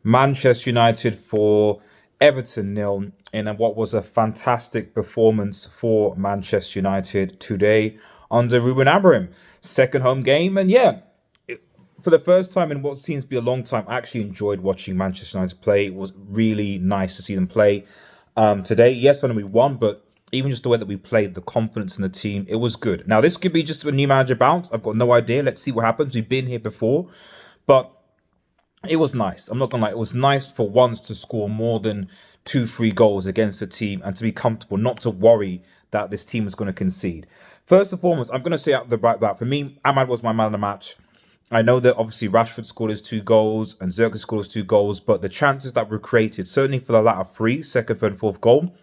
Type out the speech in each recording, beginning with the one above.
Manchester United for Everton 0 in what was a fantastic performance for Manchester United today under Ruben Amorim. Second home game, and yeah, for the first time in what seems to be a long time, I actually enjoyed watching Manchester United play. It was really nice to see them play today. Yes, I know we won, but even just the way that we played, the confidence in the team, it was good. Now, this could be just a new manager bounce. I've got no idea. Let's see what happens. We've been here before, but it was nice. I'm not gonna lie. It was nice for once to score more than 2, 3 goals against a team and to be comfortable, not to worry that this team is going to concede. First and foremost, I'm going to say out the right back. For me, Ahmad was my man of the match. I know that obviously Rashford scored his 2 goals and zirkzee scored his 2 goals, but the chances that were created, certainly for the latter 3, second, third, and fourth goal,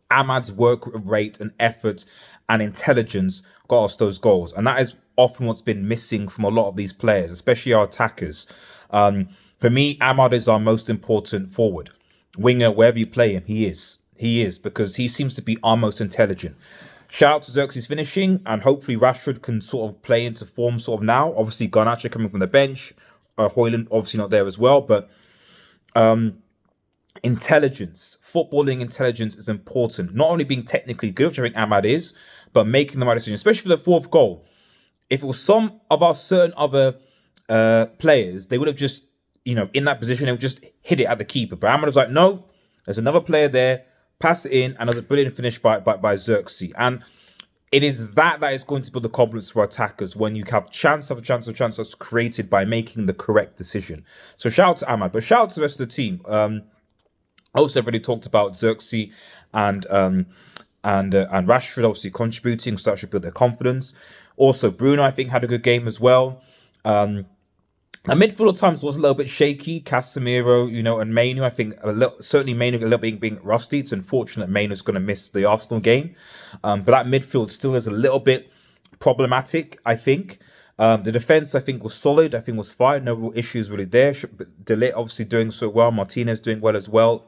Ahmad's work rate and effort and intelligence got us those goals. And that is often what's been missing from a lot of these players, especially our attackers. For me, Ahmad is our most important forward. Winger, wherever you play him, he is. He is, because he seems to be our most intelligent. Shout out to zirkzee's finishing, and hopefully Rashford can sort of play into form sort of now. Obviously, Garnacho coming from the bench. Højlund obviously not there as well, but intelligence, footballing intelligence is important. Not only being technically good, which I think Ahmad is, but making the right decision, especially for the fourth goal. If it was some of our certain other players, they would have just, in that position, they would just hit it at the keeper. But Ahmad was like, no, there's another player there, pass it in, and there's a brilliant finish by zirkzee. And it is that is going to build the confidence for attackers when you have chance after chance after chance that's created by making the correct decision. So shout out to Ahmad, but shout out to the rest of the team. Also, everybody talked about zirkzee and Rashford obviously contributing, so that should build their confidence. Also, Bruno, I think, had a good game as well. And midfield at times was a little bit shaky. Casemiro, and Mainu, I think, certainly Mainu a little bit being rusty. It's unfortunate Mainu's going to miss the Arsenal game. But that midfield still is a little bit problematic, I think. The defense, I think, was solid. I think was fine. No real issues really there. De Ligt obviously doing so well. Martinez doing well as well.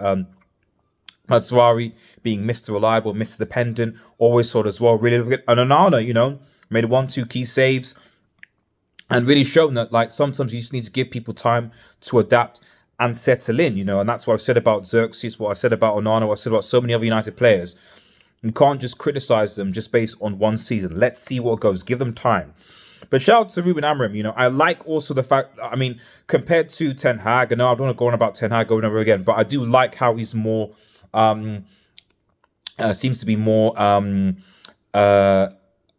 Matswari being Mr. Reliable, Mr. Dependent, always sort as well. Really good. And Onana, made 1-2 key saves and really shown that, like, sometimes you just need to give people time to adapt and settle in, and that's what I've said about zirkzee, it's what I said about Onana, what I said about so many other United players. You can't just criticize them just based on one season. Let's see what goes. Give them time. But shout out to Ruben Amorim. I like also the fact, compared to Ten Hag, I know I don't want to go on about Ten Hag over and over again, but I do like how he's more, seems to be more,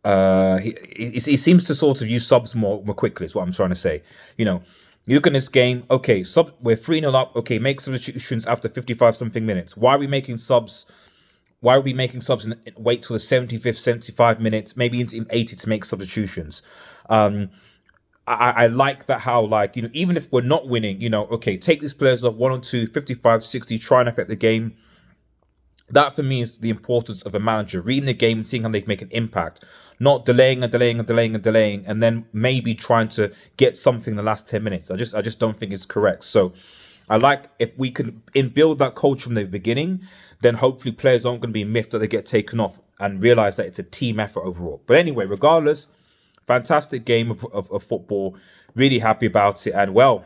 he seems to sort of use subs more quickly, is what I'm trying to say. You look in this game, okay, we're 3-0 up, okay, make substitutions after 55-something minutes. Why are we making subs? Why are we making subs and wait till the 75th, 75 minutes, maybe into 80 to make substitutions? I like that how, like, even if we're not winning, okay, take these players off 1 or 2, 55, 60, try and affect the game. That, for me, is the importance of a manager, reading the game and seeing how they can make an impact, not delaying and then maybe trying to get something in the last 10 minutes. I just don't think it's correct. So I like if we can build that culture from the beginning, then hopefully players aren't going to be miffed that they get taken off and realize that it's a team effort overall. But anyway, regardless, fantastic game of football. Really happy about it. And, well,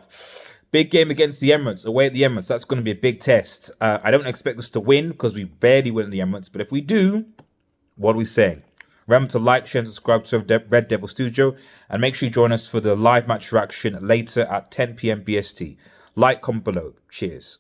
big game against the Emirates, away at the Emirates. That's going to be a big test. I don't expect us to win because we barely win in the Emirates. But if we do, what are we saying? Remember to like, share, and subscribe to Red Devil Studio. And make sure you join us for the live match reaction later at 10 p.m. BST. Like, comment below. Cheers.